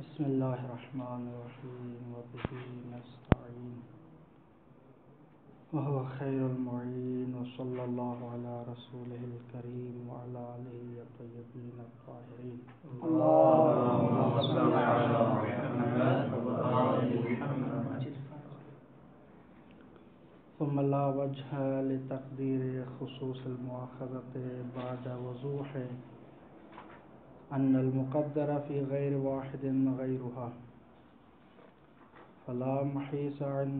بسم اللہ الرحمن الرحیم وبہ نستعین وهو خیر المعین وصلی اللہ علی رسولہ الکریم وعلی آلہ الطیبین الطاہرین اللهم صل على محمد وآل محمد. ثم لا وجہ لتقدیر خصوص المؤاخذة بعد وضوح ان المقدر في غير واحد غيرها، فلا محيص عن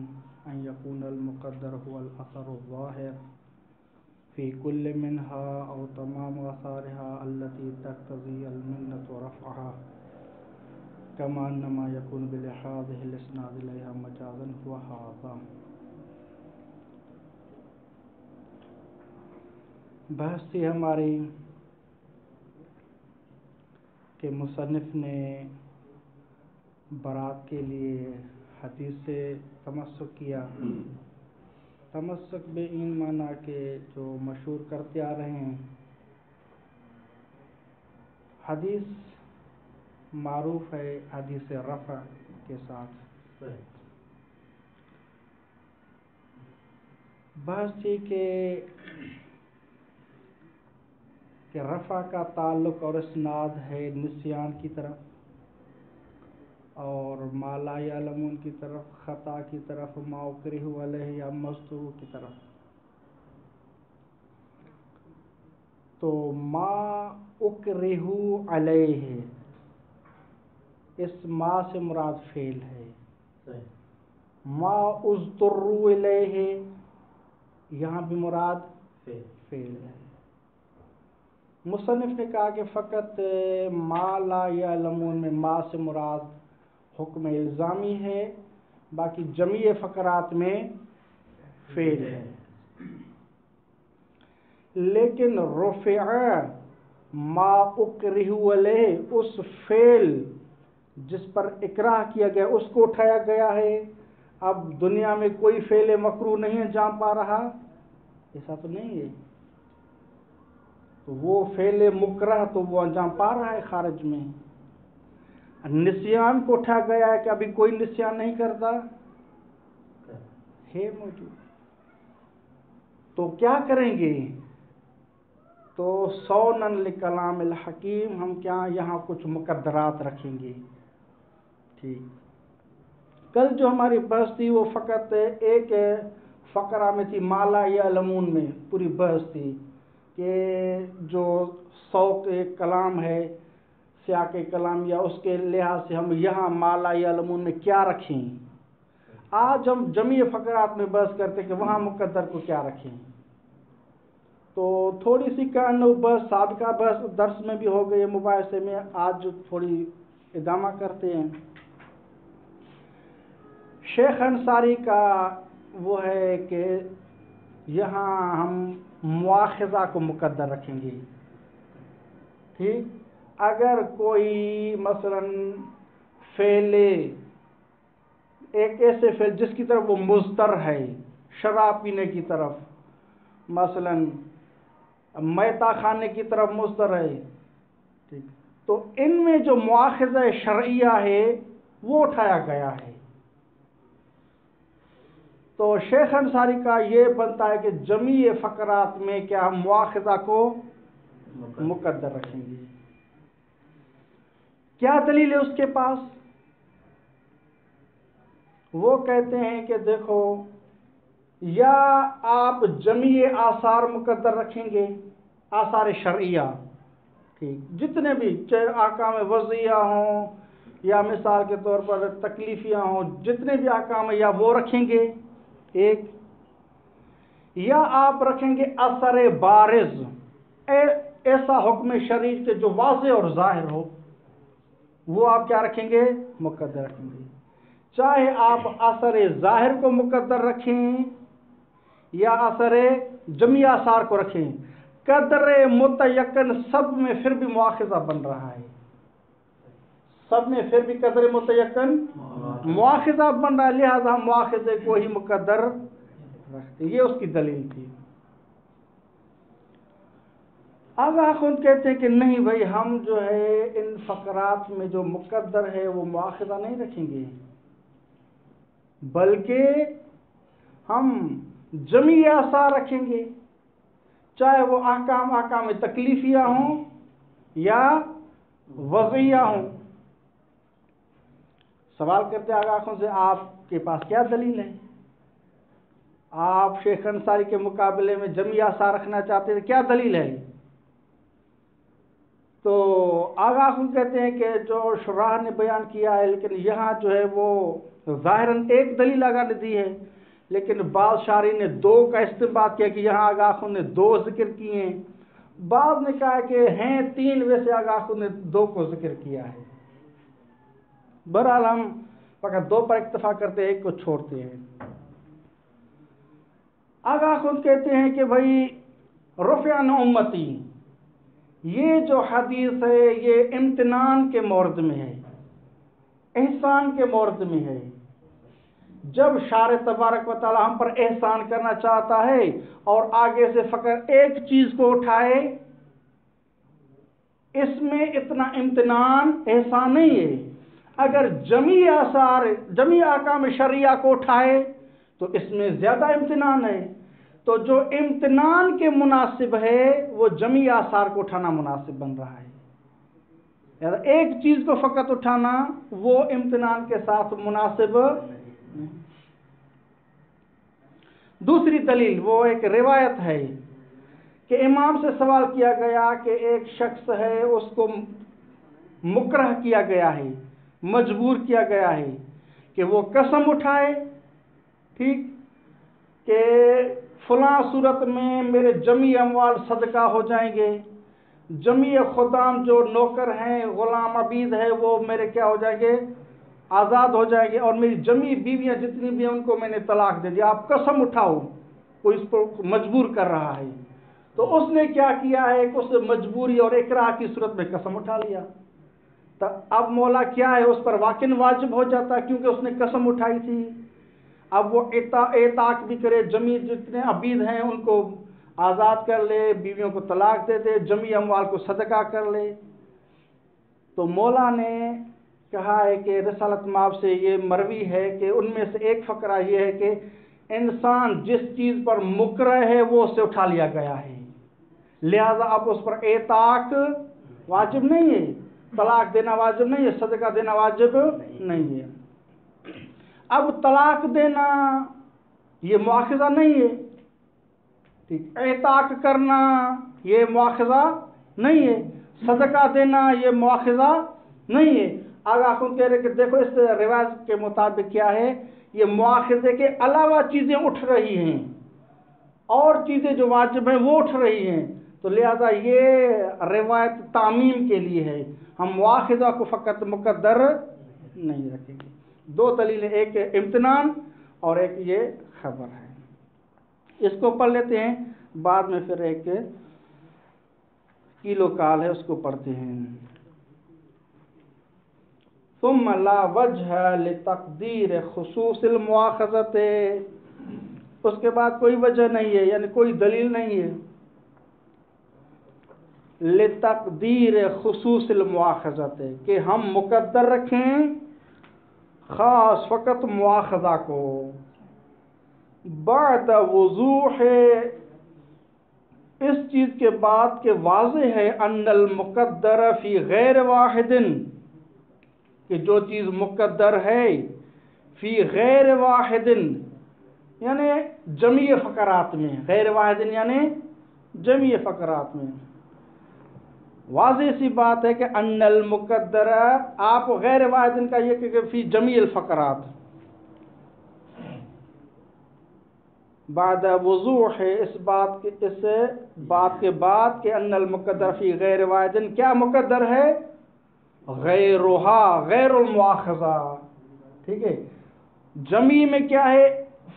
أن يكون المقدر هو الأثر الظاهر في كل منها أو تمام آثارها التي تقتضي المنة ورفعها، كما أن ما يكون بلحاظه الإسناد إليها مجازا هو هذا. بحث تھی ہماری کہ مصنف نے برات کے لیے حدیث سے تمسک کیا. تمسک بے این معنی کہ جو مشہور کرتے آ رہے ہیں، حدیث معروف ہے حدیث رفع کے ساتھ. بحث تھی کہ رفع کا تعلق اور اسناد ہے نسیان کی طرف اور ما لا یعلمون کی طرف، خطا کی طرف، ما اکرہ علیہ یا مستور کی طرف. تو ما اکرہ علیہ اس ما سے مراد فعل ہے. ما اضطروا الیہ یہاں بھی مراد فعل ہے. مصنف نے کہا کہ فقط ما لا یعلمون میں ما سے مراد حکم الزامی ہے، باقی جمیع فقرات میں فعل ہے. لیکن رفع ما اکرہ علیہ اس فعل جس پر اکراہ کیا گیا اس کو اٹھایا گیا ہے. اب دنیا میں کوئی فعل مکروہ نہیں انجام پا رہا، ایسا تو نہیں ہے. تو وہ فعل مکرہ تو وہ انجام پا رہا ہے خارج میں. نسیان کو اٹھا گیا ہے کہ ابھی کوئی نسیان نہیں کرتا ہے موجود. تو کیا کریں گے؟ تو سونن لکلام الحکیم ہم کیا یہاں کچھ مقدرات رکھیں گے. ٹھیک، کل جو ہماری بحث تھی وہ فقط ایک فقرہ میں تھی، ما لا یعلمون میں پوری بحث تھی کہ جو سوق کلام ہے، سیاق کلام یا اس کے لحاظ سے ہم یہاں ما لا یعلمون میں کیا رکھیں. آج ہم جمیع فقرات میں بحث کرتے کہ وہاں مقدر کو کیا رکھیں. تو تھوڑی سی کانو بحث سابقہ بحث درس میں بھی ہو گئی مباحثے میں، آج تھوڑی ادامہ کرتے ہیں. شیخ انصاری کا وہ ہے کہ یہاں ہم مواخذہ کو مقدر رکھیں گے. ٹھیک، اگر کوئی مثلا فعل ایک ایسے فعل جس کی طرف وہ مضطر ہے، شراب پینے کی طرف، مثلا میتہ خانے کی طرف مضطر ہے، ٹھیک، تو ان میں جو مواخذہ شرعیہ ہے وہ اٹھایا گیا ہے. تو شیخ انصاری کا یہ بنتا ہے کہ جمیع فقرات میں کیا ہم مواخذہ کو مقدر رکھیں گے. کیا دلیل ہے اس کے پاس؟ وہ کہتے ہیں کہ دیکھو، یا آپ جمیع آثار مقدر رکھیں گے، آثار شرعیہ، ٹھیک، جتنے بھی چاہے احکام وضعیہ ہوں یا مثال کے طور پر تکلیفیہ ہوں، جتنے بھی احکام ہیں یا وہ رکھیں گے ایک، یا آپ رکھیں گے اثر بارز، ایسا حکم شرعی کے جو واضح اور ظاہر ہو، وہ آپ کیا رکھیں گے؟ مقدر رکھیں گے. چاہے آپ اثر ظاہر کو مقدر رکھیں یا اثر جمیع آثار کو رکھیں، قدر متیقن سب میں پھر بھی مواخذہ بن رہا ہے. سب میں پھر بھی قدر متیقن مواخذہ بن رہا ہے، لہذا ہم مواخذے کو ہی مقدر رکھتے. یہ اس کی دلیل تھی. آغا خود کہتے ہیں کہ نہیں بھائی، ہم جو ہے ان فقرات میں جو مقدر ہے وہ مواخذہ نہیں رکھیں گے، بلکہ ہم جمعی آثار رکھیں گے، چاہے وہ احکام تکلیفیہ ہوں یا وضعیہ ہوں۔ سوال کرتے آغا خود سے، آپ کے پاس کیا دلیل ہے؟ آپ شیخ انصاری کے مقابلے میں جمعی آثار رکھنا چاہتے ہیں، کیا دلیل ہے؟ تو آغا خود کہتے ہیں کہ جو شراح نے بیان کیا ہے، لیکن یہاں جو ہے وہ ظاہراً ایک دلیل آغا نے دی ہے، لیکن بعض شارحین نے دو کا استنباط کیا کہ یہاں آغا خود نے دو ذکر کیے ہیں، بعض نے کہا کہ ہیں تین، ویسے آغا خود نے دو کو ذکر کیا ہے۔ بہرحال ہم فقط دو پر اکتفا کرتے ہیں، ایک کو چھوڑتے ہیں۔ آغا خود کہتے ہیں کہ بھائی رفع عن امتی، یہ جو حدیث ہے یہ امتنان کے مورد میں ہے، احسان کے مورد میں ہے۔ جب شارع تبارک و تعالی ہم پر احسان کرنا چاہتا ہے اور آگے سے فقط ایک چیز کو اٹھائے، اس میں اتنا امتنان احسان نہیں ہے۔ اگر جمعی آثار، جمعی احکام شرعیہ کو اٹھائے تو اس میں زیادہ امتنان ہے۔ تو جو امتنان کے مناسب ہے وہ جمعی آثار کو اٹھانا مناسب بن رہا ہے، یعنی ایک چیز کو فقط اٹھانا وہ امتنان کے ساتھ مناسب نہیں۔ دوسری دلیل وہ ایک روایت ہے کہ امام سے سوال کیا گیا کہ ایک شخص ہے، اس کو مکرہ کیا گیا ہے، مجبور کیا گیا ہے کہ وہ قسم اٹھائے، ٹھیک، کہ فلاں صورت میں میرے جمعی اموال صدقہ ہو جائیں گے، جمعی خدام جو نوکر ہیں، غلام عبید ہے، وہ میرے کیا ہو جائیں گے، آزاد ہو جائیں گے، اور میری جمعی بیویاں جتنی بھی ہیں ان کو میں نے طلاق دے دیا، آپ قسم اٹھاؤ۔ کوئی اس کو مجبور کر رہا ہے، تو اس نے کیا کیا ہے کہ اس مجبوری اور اکراہ کی صورت میں قسم اٹھا لیا۔ تو اب مولا کیا ہے، اس پر واقعاً واجب ہو جاتا ہے کیونکہ اس نے قسم اٹھائی تھی۔ اب وہ اعتاق بھی کرے، جمعی جتنے عبید ہیں ان کو آزاد کر لے، بیویوں کو طلاق دے دے، جمعی اموال کو صدقہ کر لے۔ تو مولا نے کہا ہے کہ رسالت مآب سے یہ مروی ہے کہ ان میں سے ایک فقرہ یہ ہے کہ انسان جس چیز پر مکرہ ہے وہ اس سے اٹھا لیا گیا ہے، لہذا اب اس پر اعتاق واجب نہیں ہے، طلاق دینا واجب نہیں ہے، صدقہ دینا واجب نہیں ہے۔ اب طلاق دینا یہ مواخذہ نہیں ہے، ٹھیک، اعتاق کرنا یہ مواخذہ نہیں ہے، صدقہ دینا یہ مواخذہ نہیں ہے۔ آگاہ خود کہہ رہے کہ دیکھو اس روایت کے مطابق کیا ہے، یہ مواخذے کے علاوہ چیزیں اٹھ رہی ہیں، اور چیزیں جو واجب ہیں وہ اٹھ رہی ہیں، تو لہذا یہ روایت تعمیم کے لیے ہے، ہم مواخذہ کو فقط مقدر نہیں رکھیں گے۔ دو دلیلیں، ایک امتنان اور ایک یہ خبر ہے۔ اس کو پڑھ لیتے ہیں، بعد میں پھر ایک کیلو کال ہے اس کو پڑھتے ہیں۔ ثم لا وجہ لتقدیر خصوص المواخذت، اس کے بعد کوئی وجہ نہیں ہے، یعنی کوئی دلیل نہیں ہے لتقدیر خصوص المواخذت، کہ ہم مقدر رکھیں خاص فقط مواخذہ کو، بعد وضوح، اس چیز کے بعد کہ واضح ہے، ان المقدر فی غیر واحد، کہ جو چیز مقدر ہے فی غیر واحد یعنی جمعی فقرات میں، غیر واحد یعنی جمعی فقرات میں، واضح سی بات ہے کہ ان المقدر، آپ غیر واحد کا یہ کہ فی جمعی الفقرات، بعد وضوح، اس بات کے بعد کہ ان المقدر فی غیر واحد، کیا مقدر ہے، غیرہا، غیر المواخذہ، ٹھیک ہے، جمعی میں کیا ہے،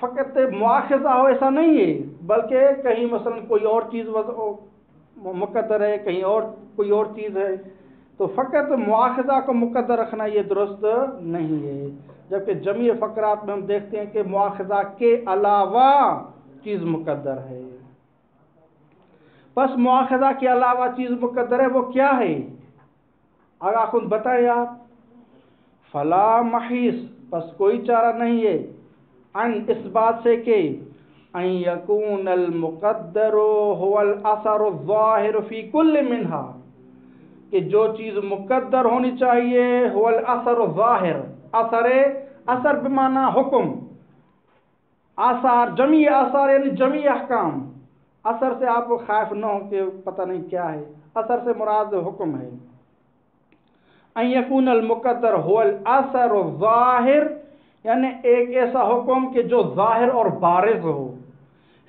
فقط مواخذہ ہو ایسا نہیں ہے، بلکہ کہیں مثلا کوئی اور چیز مقدر ہے، کہیں اور کوئی اور چیز ہے، تو فقط مواخذہ کو مقدر رکھنا یہ درست نہیں ہے، جبکہ جمعی فقرات میں ہم دیکھتے ہیں کہ مواخذہ کے علاوہ چیز مقدر ہے۔ بس مواخذہ کے علاوہ چیز مقدر ہے وہ کیا ہے؟ آگاہ کن بتائیں آپ. فلا محیص، بس کوئی چارہ نہیں ہے، ان اس بات سے کہ ان یکون المقدر هو الاثر الظاہر فی کل منہا، کہ جو چیز مقدر ہونی چاہیے هو الاثر الظاہر، اثر بمعنی حکم، آثار جمعی آثار یعنی جمعی احکام. اثر سے آپ کو خائف نہ ہو کہ پتہ نہیں کیا ہے، اثر سے مراد حکم ہے. ان یکون المقدر هو الاثر الظاہر یعنی ایک ایسا حکم کہ جو ظاہر اور بارز ہو.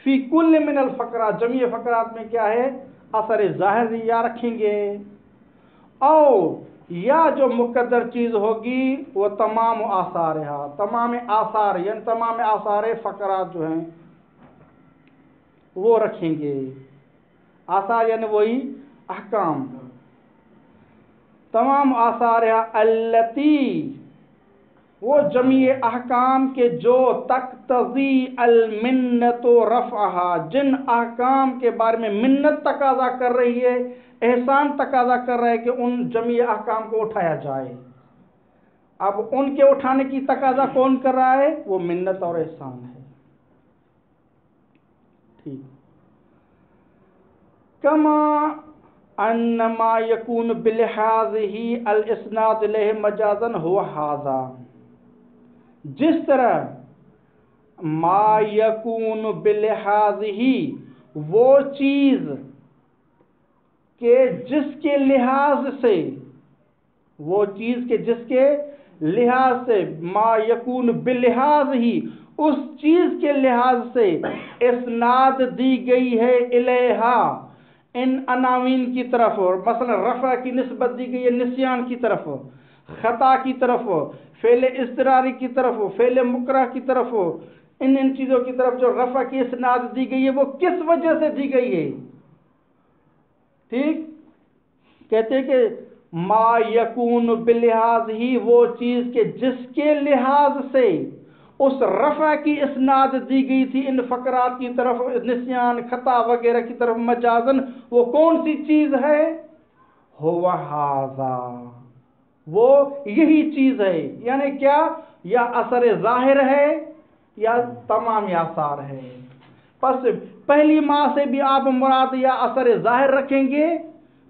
فی کل من الفقرات، جمعی فقرات میں کیا ہے؟ اثر ظاہر یا رکھیں گے. او یا جو مقدر چیز ہوگی وہ تمام آثار ہے، تمام آثار یعنی تمام آثار فقرات جو ہیں وہ رکھیں گے. آثار یعنی وہی احکام، تمام آثار التی، وہ جمعی احکام کے جو تقتضی المنت و رفعها، جن احکام کے بارے میں منت تقاضا کر رہی ہے، احسان تقاضا کر رہا ہے کہ ان جمعی احکام کو اٹھایا جائے. اب ان کے اٹھانے کی تقاضا کون کر رہا ہے؟ وہ منت اور احسان ہے. ٹھیک. کما انما یکون بلحاظ ہی الاسناد الیہ مجازا هو ھذا، جس طرح ما یکون بلحاظ ہی وہ چیز کہ جس کے لحاظ سے، وہ چیز کے جس کے لحاظ سے، ما یکون بلحاظ ہی اس چیز کے لحاظ سے اسناد دی گئی ہے الیہا ان عناوین کی طرف، اور مثلا رفع کی نسبت دی گئی ہے نسیان کی طرف، خطا کی طرف، فعل اضطراری کی طرف، فعل مکرہ کی طرف، ان چیزوں کی طرف جو رفع کی اسناد دی گئی ہے وہ کس وجہ سے دی گئی ہے؟ ٹھیک. کہتے کہ ما یکون بلحاظ ہی وہ چیز کہ جس کے لحاظ سے اس رفع کی اسناد دی گئی تھی ان فقرات کی طرف، نسیان، خطا وغیرہ کی طرف، مجازن، وہ کون سی چیز ہے؟ ہوا ھذا، وہ یہی چیز ہے. یعنی کیا؟ یا اثر ظاہر ہے یا تمام آثار ہے. پس پہلی ماں سے بھی آپ مراد یا اثر ظاہر رکھیں گے.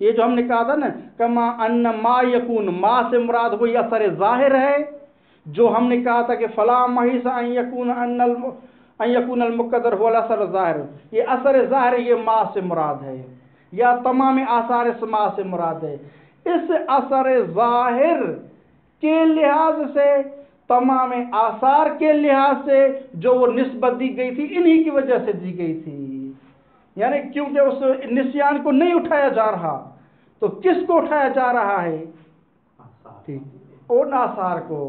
یہ جو ہم نے کہا تھا نا کما ان ما یکون، ما سے مراد وہی اثر ظاہر ہے جو ہم نے کہا تھا کہ فلا محیص ان یکون المقدر هو الاثر الظاہر، یہ اثر ظاہر یہ ما سے مراد ہے یا تمام آثار اس ما سے مراد ہے. اس اثر ظاہر کے لحاظ سے، تمام آثار کے لحاظ سے جو وہ نسبت دی گئی تھی انہی کی وجہ سے دی گئی تھی. یعنی کیونکہ اس نسیان کو نہیں اٹھایا جا رہا تو کس کو اٹھایا جا رہا ہے؟ ٹھیک، ان آثار کو.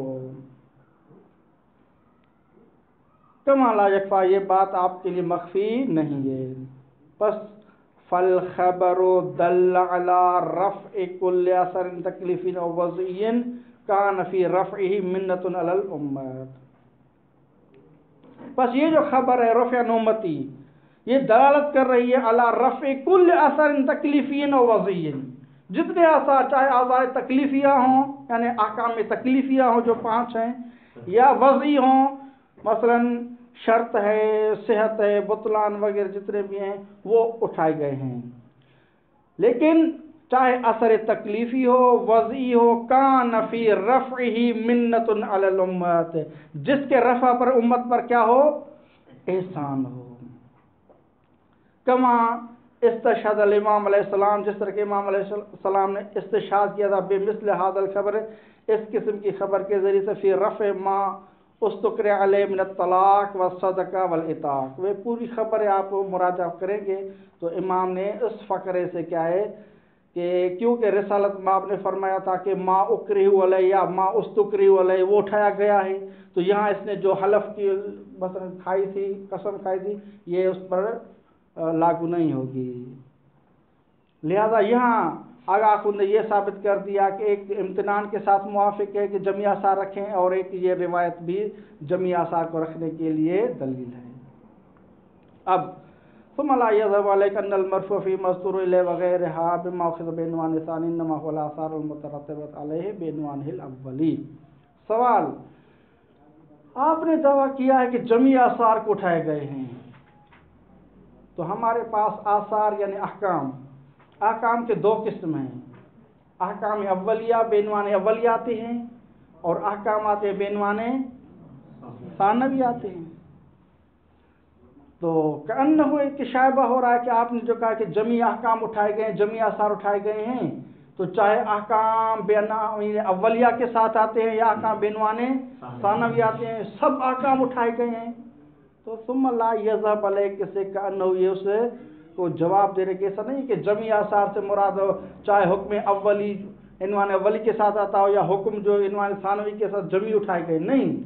کما لا یکفا، یہ بات آپ کے لیے مخفی نہیں ہے. پس فالخبر دل علی رفع کل اثر تکلیفی و وضعی کان فی رفعہ منت علی الامت. بس یہ جو خبر ہے رفع نعمتی، یہ دلالت کر رہی ہے علی رفع کل اثر تکلیفی و وضعی، جتنے آثار چاہے آثار تکلیفیہ ہوں یعنی احکام تکلیفیہ ہوں جو 5 ہیں، یا وضعی ہوں مثلا شرط ہے، صحت ہے، بطلان وغیرہ جتنے بھی ہیں وہ اٹھائے گئے ہیں. لیکن چاہے اثر تکلیفی ہو، وضعی ہو، کان فی رفعہ منت علی الامت، جس کے رفع پر امت پر کیا ہو؟ احسان ہو. کما استشہد الامام علیہ السلام، جس طرح کہ امام علیہ السلام نے استشہاد کیا تھا بے مثل ھذا الخبر، اس قسم کی خبر کے ذریعے سے فی رفع ما استقر علیہ من الطلاق والصدقہ والعتاق. وہ پوری خبر آپ مراجعہ کریں گے تو امام نے اس فقرے سے کیا ہے کہ کیونکہ رسالت ماب نے فرمایا تھا کہ ما اکرہ علیہ یا ما استکرہ علیہ وہ اٹھایا گیا ہے، تو یہاں اس نے جو حلف کی مثلا کھائی تھی، قسم کھائی تھی، یہ اس پر لاگو نہیں ہوگی. لہذا یہاں آگاہ کن نے یہ ثابت کر دیا کہ ایک امتنان کے ساتھ موافق ہے کہ جمعی آثار رکھیں، اور ایک یہ روایت بھی جمعی آثار کو رکھنے کے لیے دلیل ہے. اب ثم لا يذهب عليك أن المرفوع في مذكور إليه وغيرها بمأخذ بعنوان ثاني إنما هو الآثار المترتبة عليه بعنوانه الأولی. سوال، آپ نے دعویٰ کیا ہے کہ جميع آثار کو اٹھائے گئے ہیں، تو ہمارے پاس آثار یعنی احکام، احکام کے دو قسم ہیں، احکام اولیہ بعنوان اولی آتے ہیں اور احکامات بعنوان ثانوی آتے ہیں. تو کأنہ ایک شائبہ ہو رہا ہے کہ آپ نے جو کہا کہ جميع احکام اٹھائے گئے ہیں، جميع آثار اٹھائے گئے ہیں، تو چاہے احکام بعنوان اولیہ کے ساتھ آتے ہیں یا احکام بعنوان ثانوی آتے ہیں، سب احکام اٹھائے گئے ہیں. تو ثم لا یذهب علیک سے کأنہ یہ اسے کو جواب دے رہے کہ ایسا نہیں کہ جميع آثار سے مراد ہو چاہے حکم اولی عنوان اولی کے ساتھ آتا ہو یا حکم جو عنوان ثانوی کے ساتھ جميع اٹھائے گئے. نہیں،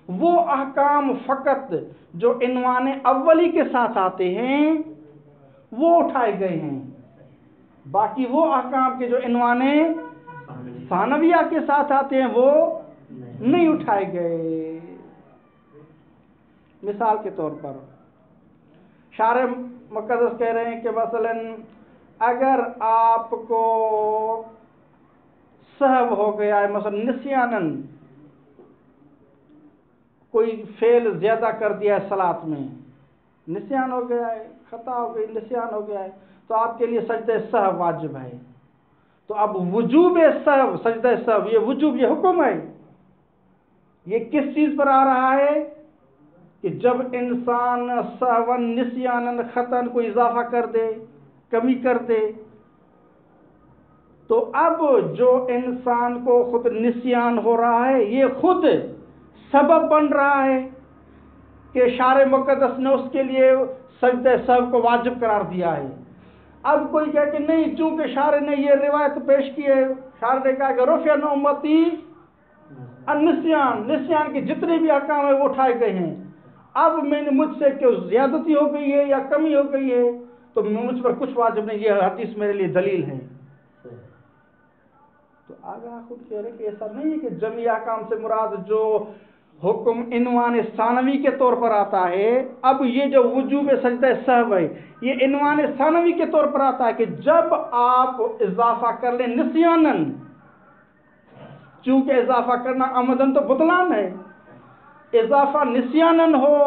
وہ احکام فقط جو عنوان اولی کے ساتھ آتے ہیں وہ اٹھائے گئے ہیں، باقی وہ احکام کے جو عنوان ثانویہ کے ساتھ آتے ہیں وہ نہیں اٹھائے گئے. مثال کے طور پر شارح مقدس کہہ رہے ہیں کہ مثلا اگر آپ کو سہو ہو گیا ہے، مثلا نسیانن کوئی فعل زیادہ کر دیا ہے صلاۃ میں، نسیان ہو گیا ہے، خطا ہو گئی، نسیان ہو گیا ہے، تو آپ کے لیے سجدہ سہو واجب ہے. تو اب وجوب سہو، سجدہ سہو، یہ وجوب، یہ حکم ہے، یہ کس چیز پر آ رہا ہے کہ جب انسان سہون نسیانن خطاً کو اضافہ کر دے، کمی کر دے، تو اب جو انسان کو خود نسیان ہو رہا ہے یہ خود سبب بن رہا ہے کہ شارع مقدس نے اس کے لیے سجدہ سہو کو واجب قرار دیا ہے. اب کوئی کہے کہ نہیں، چونکہ شارع نے یہ روایت پیش کی ہے، شارع نے کہا کہ رفع عن امتی النسیان، نسیان کے جتنے بھی احکام ہیں وہ اٹھائے گئے ہیں، اب میں نے مجھ سے کہ زیادتی ہو گئی ہے یا کمی ہو گئی ہے تو مجھ پر کچھ واجب نہیں، یہ حدیث میرے لیے دلیل ہے. تو آگے خود کہہ رہے کہ ایسا نہیں ہے کہ جميع احکام سے مراد جو حکم عنوان ثانوی کے طور پر آتا ہے، اب یہ جو وجوب سجدہ سہو ہے یہ عنوان ثانوی کے طور پر آتا ہے کہ جب آپ اضافہ کر لیں نسیانن، چونکہ اضافہ کرنا عمدن تو بطلان ہے، اضافہ نسیانن ہو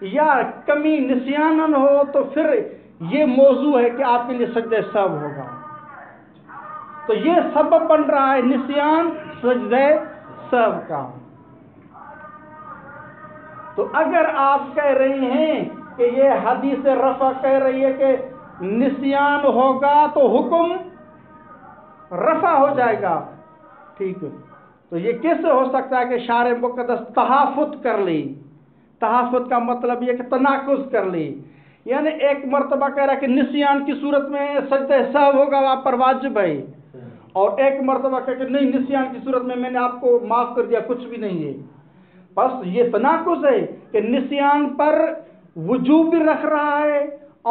یا کمی نسیانن ہو تو پھر یہ موضوع ہے کہ آپ کے لیے سجدہ سہو ہوگا. تو یہ سبب بن رہا ہے نسیان سجدہ سہو کا. تو اگر آپ کہہ رہے ہیں کہ یہ حدیث رفع کہہ رہی ہے کہ نسیان ہوگا تو حکم رفع ہو جائے گا، ٹھیک ہے، تو یہ کیسے ہو سکتا ہے کہ شارع مقدس تحافظ کر لی؟ تحافظ کا مطلب یہ کہ تناقض کر لی، یعنی ایک مرتبہ کہہ رہا ہے کہ نسیان کی صورت میں سجدہ سہو ہوگا، آپ پر واجب ہے، اور ایک مرتبہ کہہ کہ نہیں، نسیان کی صورت میں میں نے آپ کو معاف کر دیا، کچھ بھی نہیں ہے. بس یہ تناقض ہے کہ نسیان پر وجوب بھی رکھ رہا ہے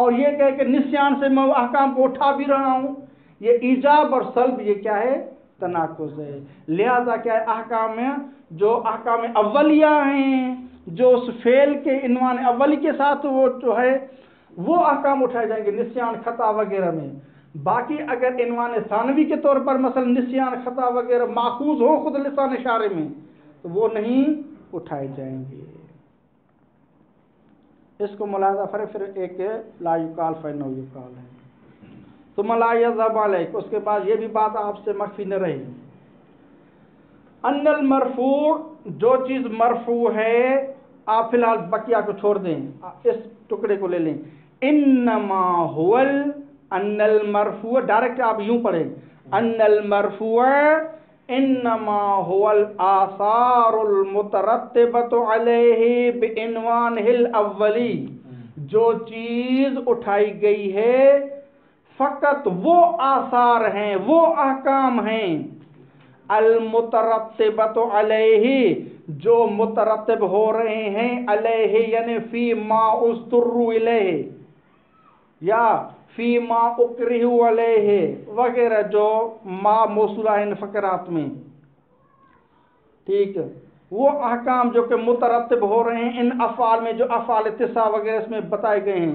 اور یہ کہے کہ نسیان سے میں احکام کو اٹھا بھی رہا ہوں. یہ ایجاب اور سلب یہ کیا ہے؟ تناقض ہے. لہذا کیا ہے، احکام میں جو احکام اولیہ ہیں جو اس فعل کے عنوان اولی کے ساتھ وہ جو ہے وہ احکام اٹھائے جائیں گے نسیان خطا وغیرہ میں. باقی اگر عنوان ثانوی کے طور پر مثلا نسیان خطا وغیرہ ماخوذ ہو خود لسان شارع میں تو وہ نہیں اٹھائے جائیں گے. اس کو ملاحظہ فرے پھر ایک لا یقال فإنه یقال ہے. ثم لا یذهب علیک، اس کے بعد یہ بھی بات آپ سے مخفی نہ رہی، ان المرفوع، جو چیز مرفوع ہے، آپ فی الحال بقیہ کو چھوڑ دیں، اس ٹکڑے کو لے لیں. انما هو ان المرفوع، ڈائریکٹ آپ یوں پڑھیں، ان المرفوع انما هو الاثار المترتبۃ علیہ بعنوانہ الاولی، جو چیز اٹھائی گئی ہے فقط وہ آثار ہیں، وہ احکام ہیں، المترتبۃ علیہ، جو مترتب ہو رہے ہیں، علیہ یعنی فی ما اضطروا الیہ یا فی ما اکرہوا علیہ وغیرہ، جو ما موصولہ ان فقرات میں، ٹھیک ہے، وہ احکام جو کہ مترتب ہو رہے ہیں ان افعال میں، جو افعال 9 وغیرہ اس میں بتائے گئے ہیں،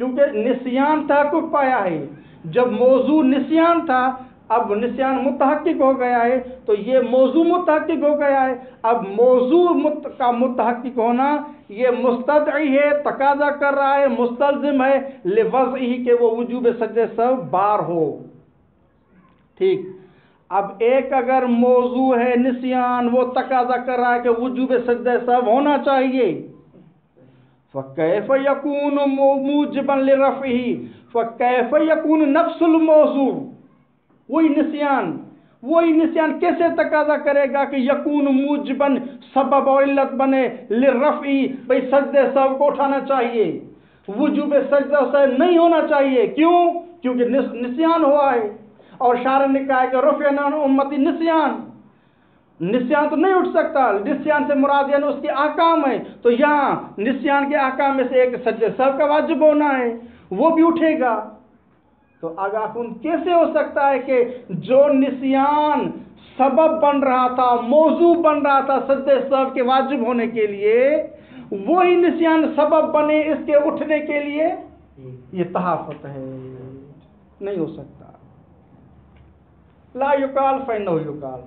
کیونکہ نسیان تحقق پایا ہے. جب موضوع نسیان تھا اب نسیان متحقق ہو گیا ہے تو یہ موضوع متحقق ہو گیا ہے. اب موضوع کا متحقق ہونا یہ مستدعی ہے، تقاضا کر رہا ہے، مستلزم ہے لوضعہ کہ وہ وجوب سجدہ سہو بار ہو. ٹھیک. اب ایک اگر موضوع ہے نسیان، وہ تقاضا کر رہا ہے کہ وجوب سجدہ سہو ہونا چاہیے. فَكَيْفَ يَكُونُ مُوجِبًا لِرَفْعِهِ فَكَيْفَ يَكُونُ نَفْسُ الْمَوْضُوع. وہی نسیان کیسے تقاضا کرے گا کہ یکون موجباً سبب اور علت بنے للرفعی، بھئی سجدہ سہو کو اٹھانا چاہیے، وجوب سجدہ سہو نہیں ہونا چاہیے. کیوں؟ کیونکہ نسیان ہوا ہے. اور شارع نے کہا ہے کہ رفع عن امتی نسیان تو نہیں اٹھ سکتا. نسیان سے مراد یعنی اس کے احکام ہے. تو یہاں نسیان کے احکام میں سے ایک سجدہ سہو کا واجب ہونا ہے، وہ بھی اٹھے گا. تو آگاہ کن کیسے ہو سکتا ہے کہ جو نسیان سبب بن رہا تھا، موضوع بن رہا تھا سجدہ سہو کے واجب ہونے کے لیے، وہی نسیان سبب بنے اس کے اٹھنے کے لیے؟ یہ تحافت ہے، نہیں ہو سکتا. لا یقال فإنہ یقال.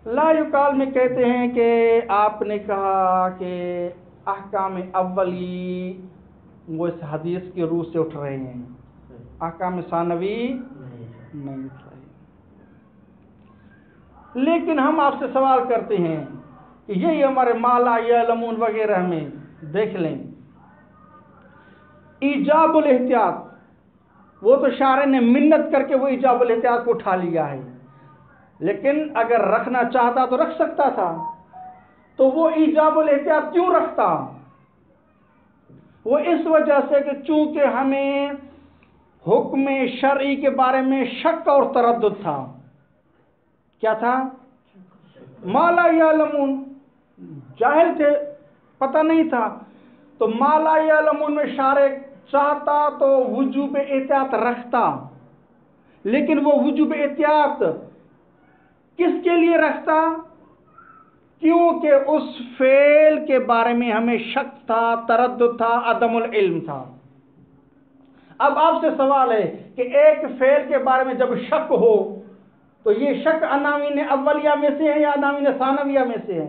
لا یقال میں کہتے ہیں کہ آپ نے کہا کہ احکام اولی وہ اس حدیث کی روح سے اٹھ رہے ہیں، احکام ثانوی نہیں اٹھ رہے. لیکن ہم آپ سے سوال کرتے ہیں کہ یہی ہمارے ما لا یعلمون وغیرہ میں دیکھ لیں، ایجاب الاحتیاط وہ تو شارع نے منت کر کے وہ ایجاب الاحتیاط کو اٹھا لیا ہے، لیکن اگر رکھنا چاہتا تو رکھ سکتا تھا. تو وہ ایجاب الاحتیاط کیوں رکھتا؟ وہ اس وجہ سے کہ چونکہ ہمیں حکم شرعی کے بارے میں شک اور تردد تھا. کیا تھا؟ ما لا یعلمون، جاہل تھے، پتہ نہیں تھا. تو ما لا یعلمون میں شارع چاہتا تو وجوب احتیاط رکھتا، لیکن وہ وجوب احتیاط کس کے لیے رکھتا؟ کیونکہ اس فعل کے بارے میں ہمیں شک تھا، تردد تھا، عدم العلم تھا. اب آپ سے سوال ہے کہ ایک فعل کے بارے میں جب شک ہو تو یہ شک عناوین اولیہ میں سے ہے یا عناوین ثانویہ میں سے ہے؟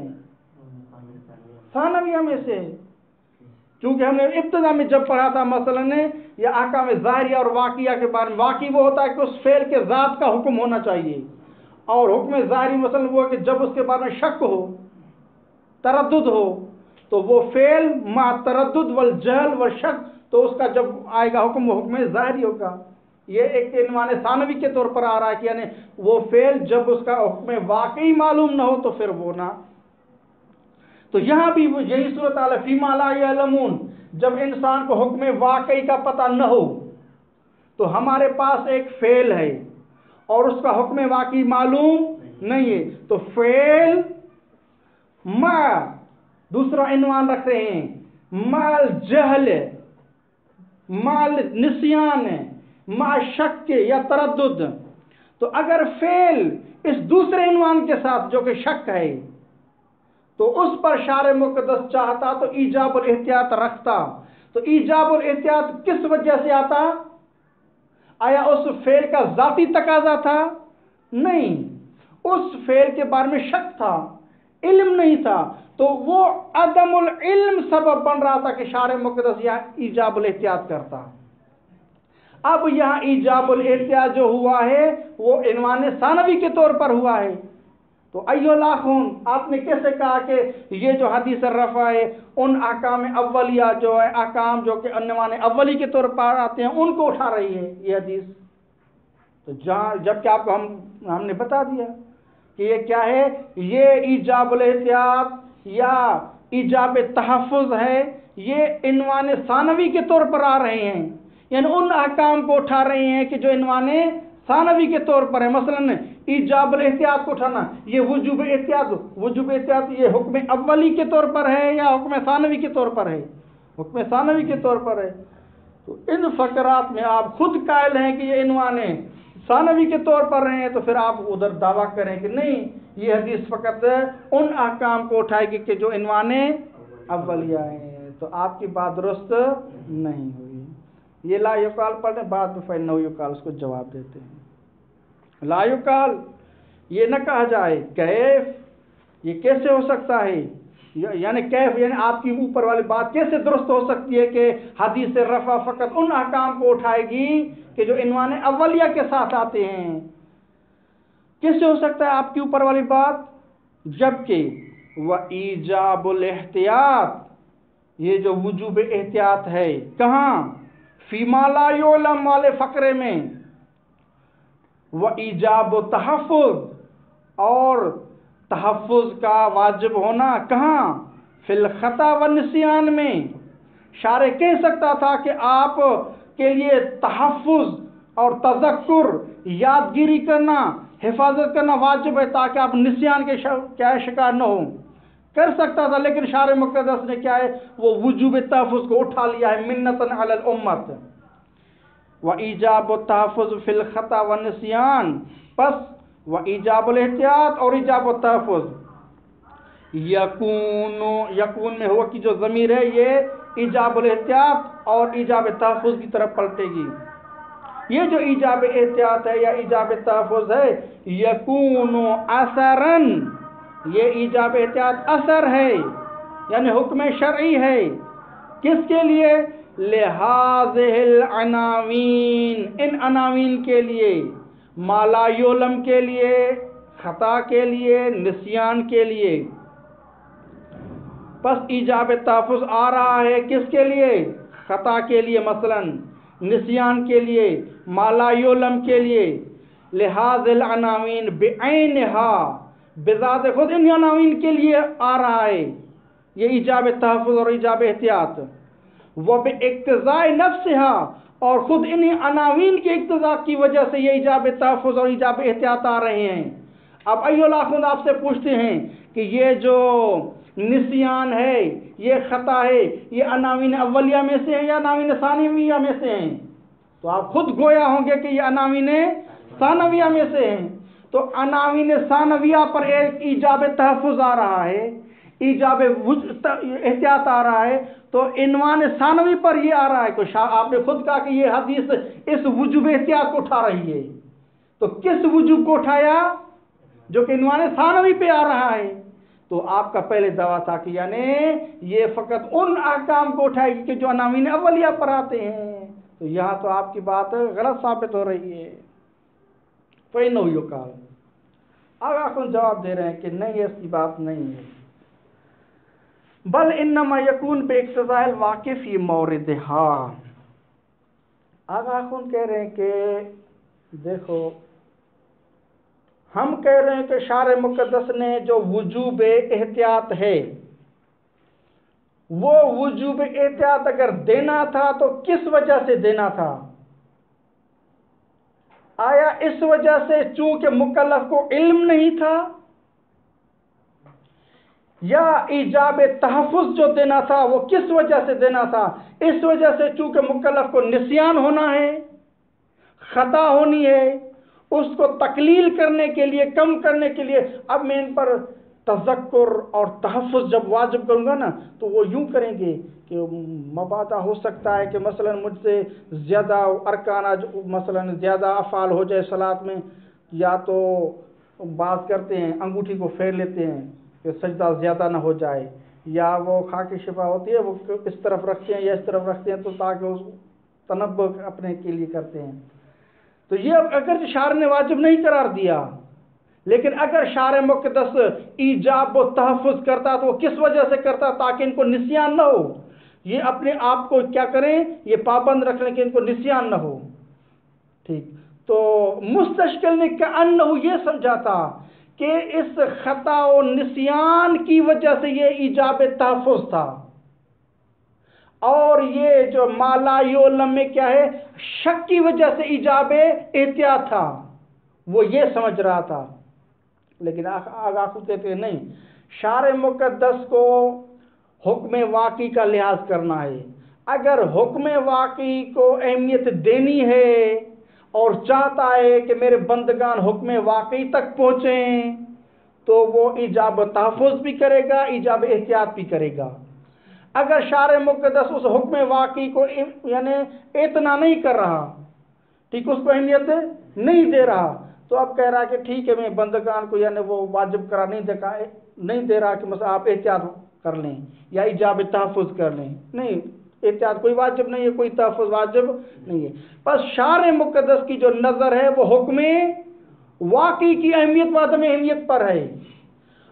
ثانویہ میں سے. چونکہ ہم نے ابتدا میں جب پڑھا تھا مثلا نے یا احکام ظاہریہ اور واقعہ کے بارے میں، واقعی وہ ہوتا ہے کہ اس فعل کے ذات کا حکم ہونا چاہیے، اور حکم ظاہری مثلا وہ ہے کہ جب اس کے بارے میں شک ہو، تردد ہو، تو وہ فعل مع تردد والجہل والشک تو اس کا جب آئے گا حکم وہ حکم ظاہری ہوگا. یہ ایک عنوان ثانوی کے طور پر آ رہا ہے کہ یعنی وہ فعل جب اس کا حکم واقعی معلوم نہ ہو تو پھر وہ نہ. تو یہاں بھی یہی صورتحال ہے فیما لا یعلمون. جب انسان کو حکم واقعی کا پتہ نہ ہو تو ہمارے پاس ایک فعل ہے اور اس کا حکم واقعی معلوم نہیں ہے، تو فعل ما دوسرا عنوان رکھ رہے ہیں مال جہل، مال نسیان، ما شک یا تردد. تو اگر فعل اس دوسرے عنوان کے ساتھ جو کہ شک ہے تو اس پر شارع مقدس چاہتا تو ایجاب الاحتیاط رکھتا. تو ایجاب الاحتیاط کس وجہ سے آتا؟ آیا اس فعل کا ذاتی تقاضا تھا؟ نہیں، اس فعل کے بارے میں شک تھا، علم نہیں تھا. تو وہ عدم العلم سبب بن رہا تھا کہ شارع مقدس یہاں ایجاب الاحتیاط کرتا. اب یہاں ایجاب الاحتیاط جو ہوا ہے وہ عنوان ثانوی کے طور پر ہوا ہے. تو ایھا الاخون، آپ نے کیسے کہا کہ یہ جو حدیث رفع ہے ان احکام اولیہ جو ہے احکام جو کہ عنوان اولی کے طور پر آتے ہیں ان کو اٹھا رہی ہے یہ حدیث؟ تو جب کہ آپ کو ہم نے بتا دیا کہ یہ کیا ہے، یہ ایجاب الاحتیاط یا ایجاب تحفظ ہے، یہ عنوان ثانوی کے طور پر آ رہے ہیں، یعنی ان احکام کو اٹھا رہے ہیں کہ جو عنوان ثانوی کے طور پر ہے. مثلا ایجاب الاحتیاط کو اٹھانا، یہ وجوب احتیاط یہ حکم اولی کے طور پر ہے یا حکم ثانوی کے طور پر ہے؟ حکم ثانوی کے طور پر ہے. تو ان فقرات میں آپ خود قائل ہیں کہ یہ عنوان ثانوی کے طور پر رہے ہیں، تو پھر آپ ادھر دعویٰ کریں کہ نہیں یہ حدیث فقط ان احکام کو اٹھائے گی کہ جو عنوان اولیہ ہیں. تو آپ کی بات درست نہیں ہوئی. یہ لا یقال پڑھنے بعد میں فإنه یقال اس کو جواب دیتے ہیں. لا یقال یہ نہ کہا جائے کیف یہ کیسے ہو سکتا ہے، یعنی کیف یعنی آپ کی اوپر والی بات کیسے درست ہو سکتی ہے کہ حدیث رفع فقط ان احکام کو اٹھائے گی کہ جو عنوان اولیہ کے ساتھ آتے ہیں. کیسے ہو سکتا ہے آپ کی اوپر والی بات، جبکہ وَإِيجَابُ الْإِحْتِيَاطِ یہ جو وجوب احتیاط ہے کہاں، فی ما لا یعلم والے فقرے میں، وَإِيجَابُ تحفظ اور تحفظ کا واجب ہونا کہاں، فی الخطا والنسیان میں. شارع کہہ سکتا تھا کہ آپ کے لیے تحفظ اور تذکر یادگیری کرنا حفاظت کرنا واجب ہے تاکہ آپ نسیان کے کیا شکار نہ ہوں، کر سکتا تھا، لیکن شارع مقدس نے کیا ہے وہ وجوب تحفظ کو اٹھا لیا ہے منتن علی الامت. وَإِيجَابُ التَّحَفُّظِ فِي الْخَطَأِ وَالنِّسْيَانِ پس وَإِيجَابُ الْإِحْتِياطِ اور ایجاب التحفظ یکون میں ہوا کی جو ضمیر ہے یہ ایجاب الاحتیاط اور ایجاب تحفظ کی طرف پلٹے گی. یہ جو ایجاب احتیاط ہے یا ایجاب تحفظ ہے یکون اثراً یہ ایجاب احتیاط اثر ہے یعنی حکم شرعی ہے. کس کے لیے، لہذہ العناوین ان عناوین کے لیے، ما لا یعلم کے لیے، خطا کے لیے، نسیان کے لیے. پس ایجاب تحفظ آ رہا ہے کس کے لیے، خطا کے لیے مثلا، نسیان کے لیے، ما لا یعلم کے لیے. لہذا العناوین بعینہا بذات خود ان عناوین کے لیے آ رہا ہے یہ ایجاب تحفظ اور ایجاب احتیاط. وباقتضاء نفسہا اور خود انہی عناوین کے اقتضاء کی وجہ سے یہ ایجاب تحفظ اور ایجاب احتیاط آ رہے ہیں. اب ایھا الاخوند آپ سے پوچھتے ہیں کہ یہ جو نسیان ہے، یہ خطا ہے، یہ عناوین اولیہ میں سے ہیں یا عناوین ثانویہ میں سے ہیں؟ تو آپ خود گویا ہوں گے کہ یہ عناوین ثانویہ میں سے ہیں. تو عناوین ثانویہ پر ایک ایجاب تحفظ آ رہا ہے، ایجاب احتیاط آ رہا ہے، تو عنوان ثانوی پر یہ آ رہا ہے کہ آپ نے خود کہا کہ یہ حدیث اس وجوب احتیاط کو اٹھا رہی ہے. تو کس وجوب کو اٹھایا، جو کہ عنوان ثانوی پہ آ رہا ہے. تو آپ کا پہلے دعویٰ تھا کہ یعنی یہ فقط ان احکام کو اٹھائے گی کہ جو عناوین اولیہ پر آتے ہیں. تو یہاں تو آپ کی بات غلط ثابت ہو رہی ہے. فإنه یقال آگاہ کن جواب دے رہے ہیں کہ نہیں ایسی بات نہیں ہے، بل انما یکون باقتضاء الواقع فی موردہا. آگاہ کن کہہ رہے ہیں کہ دیکھو ہم کہہ رہے ہیں کہ شارع مقدس نے جو وجوب احتیاط ہے وہ وجوب احتیاط اگر دینا تھا تو کس وجہ سے دینا تھا؟ آیا اس وجہ سے چونکہ مکلف کو علم نہیں تھا، یا ایجاب تحفظ جو دینا تھا وہ کس وجہ سے دینا تھا؟ اس وجہ سے چونکہ مکلف کو نسیان ہونا ہے، خطا ہونی ہے، اس کو تقلیل کرنے کے لیے، کم کرنے کے لیے. اب میں ان پر تذکر اور تحفظ جب واجب کروں گا نا تو وہ یوں کریں گے کہ مبادا ہو سکتا ہے کہ مثلا مجھ سے زیادہ ارکانہ مثلا زیادہ افعال ہو جائے صلاۃ میں، یا تو بات کرتے ہیں انگوٹھی کو پھیر لیتے ہیں کہ سجدہ زیادہ نہ ہو جائے، یا وہ خاک شفا ہوتی ہے وہ اس طرف رکھتے ہیں یا اس طرف رکھتے ہیں تو تاکہ اس تنبہ اپنے کے لیے کرتے ہیں. تو یہ اگر شارع نے واجب نہیں قرار دیا، لیکن اگر شارع مقدس ایجاب و تحفظ کرتا تو وہ کس وجہ سے کرتا؟ تاکہ ان کو نسیان نہ ہو. یہ اپنے آپ کو کیا کریں، یہ پابند رکھ لیں کہ ان کو نسیان نہ ہو. ٹھیک، تو مستشکل نے کأنہ یہ سمجھا تھا کہ اس خطا و نسیان کی وجہ سے یہ ایجاب تحفظ تھا، اور یہ جو ما لا یعلم میں کیا ہے، شک کی وجہ سے ایجاب احتیاط تھا، وہ یہ سمجھ رہا تھا. لیکن آگاہ خود کہتے ہیں نہیں، شارع مقدس کو حکم واقعی کا لحاظ کرنا ہے. اگر حکم واقعی کو اہمیت دینی ہے اور چاہتا ہے کہ میرے بندگان حکم واقعی تک پہنچیں تو وہ ایجاب تحفظ بھی کرے گا، ایجاب احتیاط بھی کرے گا. اگر شارع مقدس اس حکم واقعی کو یعنی اتنا نہیں کر رہا، ٹھیک، اس کو اہمیت نہیں دے رہا، تو اب کہہ رہا کہ ٹھیک ہے میں بندگان کو یعنی وہ واجب قرار نہیں دے رہا کہ مثلا آپ احتیاط کر لیں یا ایجاب تحفظ کر لیں، نہیں، احتیاط کوئی واجب نہیں ہے، کوئی تحفظ واجب نہیں ہے۔ بس شارع مقدس کی جو نظر ہے وہ حکم واقعی کی اہمیت و عدم اہمیت پر ہے۔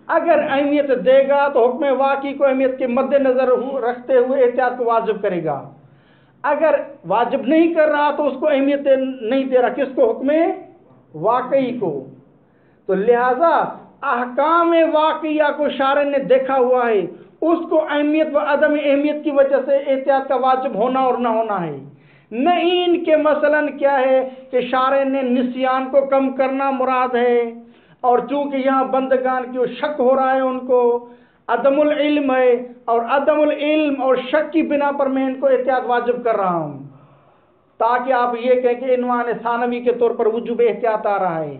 اگر اہمیت دے گا تو حکم واقعی کو اہمیت کے مد نظر رکھتے ہوئے احتیاط کو واجب کرے گا، اگر واجب نہیں کر رہا تو اس کو اہمیت نہیں دے رہا، کس کو؟ حکم واقعی کو۔ تو لہذا احکام واقعیہ کو شارع نے دیکھا ہوا ہے، اس کو اہمیت و عدم اہمیت کی وجہ سے احتیاط کا واجب ہونا اور نہ ہونا ہے۔ نہیں ان کے مثلا کیا ہے کہ شارع نے نسیان کو کم کرنا مراد ہے، اور چونکہ یہاں بندگان کی شک ہو رہا ہے ان کو، عدم العلم ہے، اور عدم العلم اور شک کی بنا پر میں ان کو احتیاط واجب کر رہا ہوں، تاکہ آپ یہ کہیں کہ عنوان ثانوی کے طور پر وجوب احتیاط آ رہا ہے،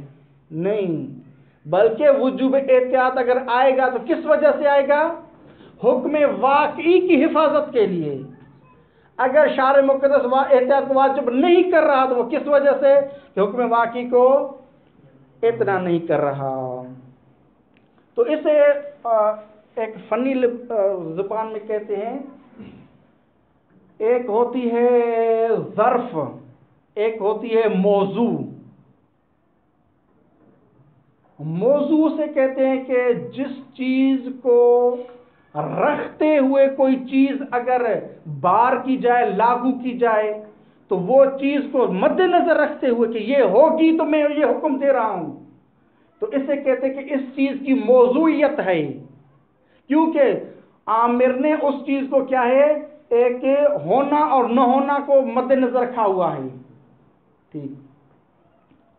نہیں، بلکہ وجوب احتیاط اگر آئے گا تو کس وجہ سے آئے گا؟ حکم واقعی کی حفاظت کے لیے۔ اگر شارع مقدس احتیاط واجب نہیں کر رہا تو وہ کس وجہ سے؟ کہ حکم واقعی کو اتنا نہیں کر رہا۔ تو اسے ایک فنی زبان میں کہتے ہیں، ایک ہوتی ہے ظرف، ایک ہوتی ہے موضوع۔ موضوع سے کہتے ہیں کہ جس چیز کو رکھتے ہوئے کوئی چیز اگر بار کی جائے، لاگو کی جائے، تو وہ چیز کو مد نظر رکھتے ہوئے کہ یہ ہوگی تو میں یہ حکم دے رہا ہوں، تو اسے کہتے ہیں کہ اس چیز کی موضوعیت ہے، کیونکہ عامر نے اس چیز کو کیا ہے، ایک ہونا اور نہ ہونا کو مد نظر رکھا ہوا ہے، ٹھیک،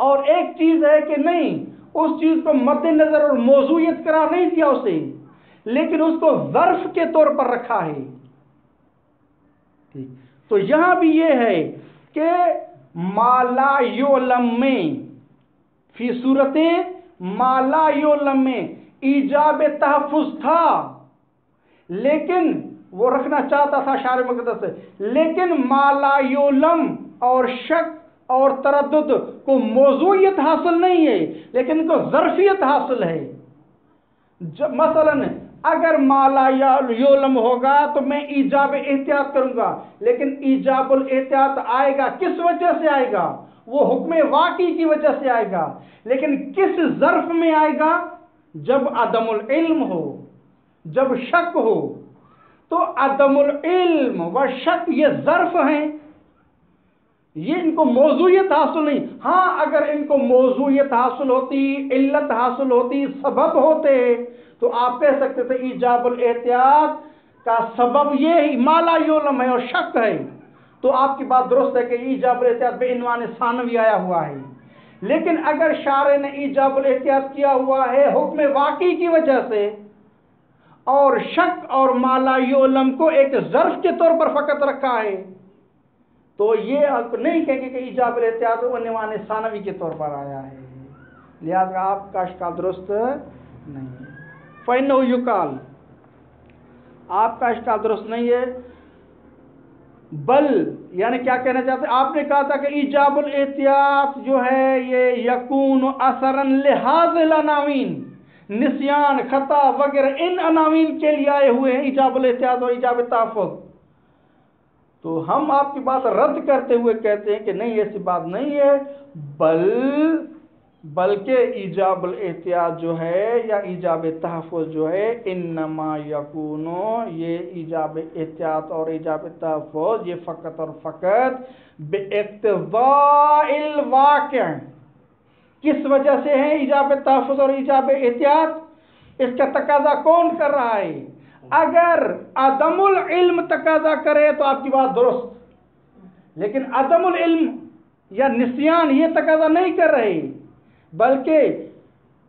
اور ایک چیز ہے کہ نہیں، اس چیز کو مد نظر اور موضوعیت قرار نہیں دیا اسے، لیکن اس کو ظرف کے طور پر رکھا ہے، ٹھیک۔ تو یہاں بھی یہ ہے کہ ما لا یعلم میں، فی صورت ما لا یعلم میں ایجاب تحفظ تھا، لیکن وہ رکھنا چاہتا تھا شارع مقدس سے، لیکن ما لا یعلم اور شک اور تردد کو موضوعیت حاصل نہیں ہے، لیکن ان کو ظرفیت حاصل ہے۔ مثلا اگر ما لا یعلم ہوگا تو میں ایجاب احتیاط کروں گا، لیکن ایجاب الاحتیاط آئے گا کس وجہ سے آئے گا؟ وہ حکم واقعی کی وجہ سے آئے گا، لیکن کس ظرف میں آئے گا؟ جب عدم العلم ہو، جب شک ہو۔ تو عدم العلم و شک یہ ظرف ہیں، یہ ان کو موضوعیت حاصل نہیں۔ ہاں اگر ان کو موضوعیت حاصل ہوتی، علت حاصل ہوتی، سبب ہوتے، تو آپ کہہ سکتے تھے ایجاب الاحتیاط کا سبب یہ ما لا یعلم ہے اور شک ہے، تو آپ کی بات درست ہے کہ ایجاب الاحتیاط بے عنوان ثانوی آیا ہوا ہے۔ لیکن اگر شارع نے ایجاب الاحتیاط کیا ہوا ہے حکم واقعی کی وجہ سے، اور شک اور ما لا یعلم کو ایک ظرف کے طور پر فقط رکھا ہے، تو یہ آپ نہیں کہیں گے کہ ایجاب الاحتیاط عنوان ثانوی کے طور پر آیا ہے، لہذا آپ کا اشکال درست نہیں ہے۔ فَإِنَّهُ يُقَالُ، آپ کا اشکال درست نہیں ہے، بل یعنی کیا کہنا چاہتے ہیں؟ آپ نے کہا تھا کہ ایجاب الاحتیاط جو ہے یہ یکون اثرا لهذه العناوین، نسیان، خطا وغیرہ ان عناوین کے لیے آئے ہوئے ہیں ایجاب الاحتیاط اور ایجاب تحفظ۔ تو ہم آپ کی بات رد کرتے ہوئے کہتے ہیں کہ نہیں، ایسی بات نہیں ہے، بلکہ ایجاب الاحتیاط جو ہے یا ایجاب تحفظ جو ہے، انما یکونو، یہ ایجاب احتیاط اور ایجاب تحفظ یہ فقط اور فقط باقتضاء الواقع، کس وجہ سے ہے ایجاب تحفظ اور ایجاب احتیاط؟ اس کا تقاضا کون کر رہا ہے؟ اگر عدم العلم تقاضا کرے تو آپ کی بات درست، لیکن عدم العلم یا نسیان یہ تقاضا نہیں کر رہے، بلکہ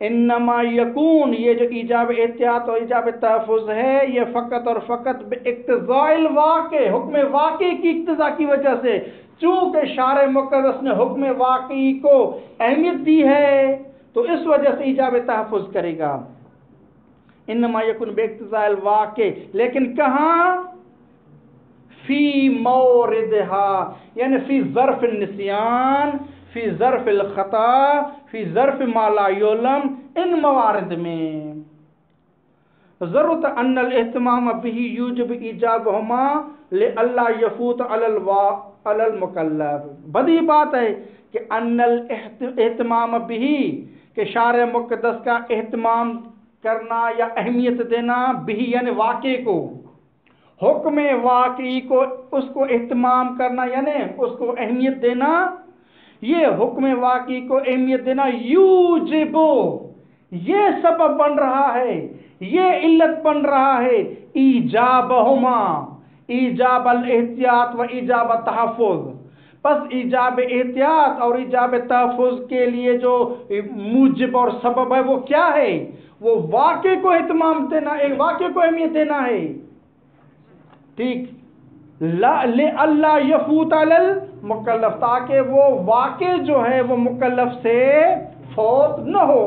انما یکون، یہ جو ایجاب احتیاط اور ایجاب تحفظ ہے یہ فقط اور فقط باقتضاء الواقع، حکم واقعی کی اقتضاء کی وجہ سے، چونکہ شارع مقدس نے حکم واقعی کو اہمیت دی ہے تو اس وجہ سے ایجاب تحفظ کرے گا۔ انما یکون باقتضاء الواقع، لیکن کہاں؟ فی موردہا، یعنی فی ظرف النسیان، فی ظرف الخطا، فی ظرف ما لا یعلم، ان موارد میں ضرورت ان الاہتمام به یوجب ایجابہما لئلا یفوت علی المکلف۔ بدی بات ہے کہ ان الاہتمام به، کہ شارع مقدس کا اہتمام کرنا یا اہمیت دینا، بھی یعنی واقعے کو، حکم واقعی کو، اس کو اہتمام کرنا یعنی اس کو اہمیت دینا، یہ حکم واقعی کو اہمیت دینا یوجبو، یہ سبب بن رہا ہے، یہ علت بن رہا ہے ایجابہما، ایجاب الاحتیاط و ایجاب التحفظ۔ پس ایجاب احتیاط اور ایجاب تحفظ کے لیے جو موجب اور سبب ہے وہ کیا ہے؟ وہ واقعے کو اہتمام دینا، ایک واقعے کو اہمیت دینا ہے، ٹھیک، اللہ یفوت علی المکلف، تاکہ وہ واقع جو ہے وہ مکلف سے فوت نہ ہو۔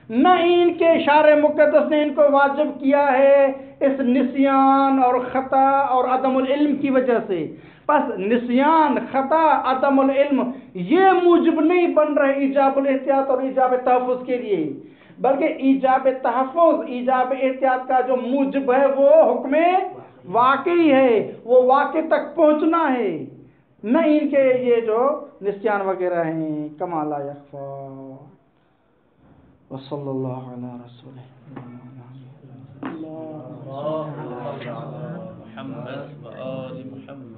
نہ ان کے شارع مقدس نے ان کو واجب کیا ہے اس نسیان اور خطا اور عدم العلم کی وجہ سے، پس نسیان، خطا، عدم العلم یہ موجب نہیں بن رہے ایجاب الاحتیاط اور ایجاب تحفظ کے لیے، بلکہ ایجاب تحفظ، ایجاب احتیاط کا جو موجب ہے وہ حکم واقعی ہے، وہ واقع تک پہنچنا ہے، نہ ان کے یہ جو نسیان وغیرہ ہیں۔ کما لا یخفا۔ وصلی اللہ علی رسول محمد و آل محمد۔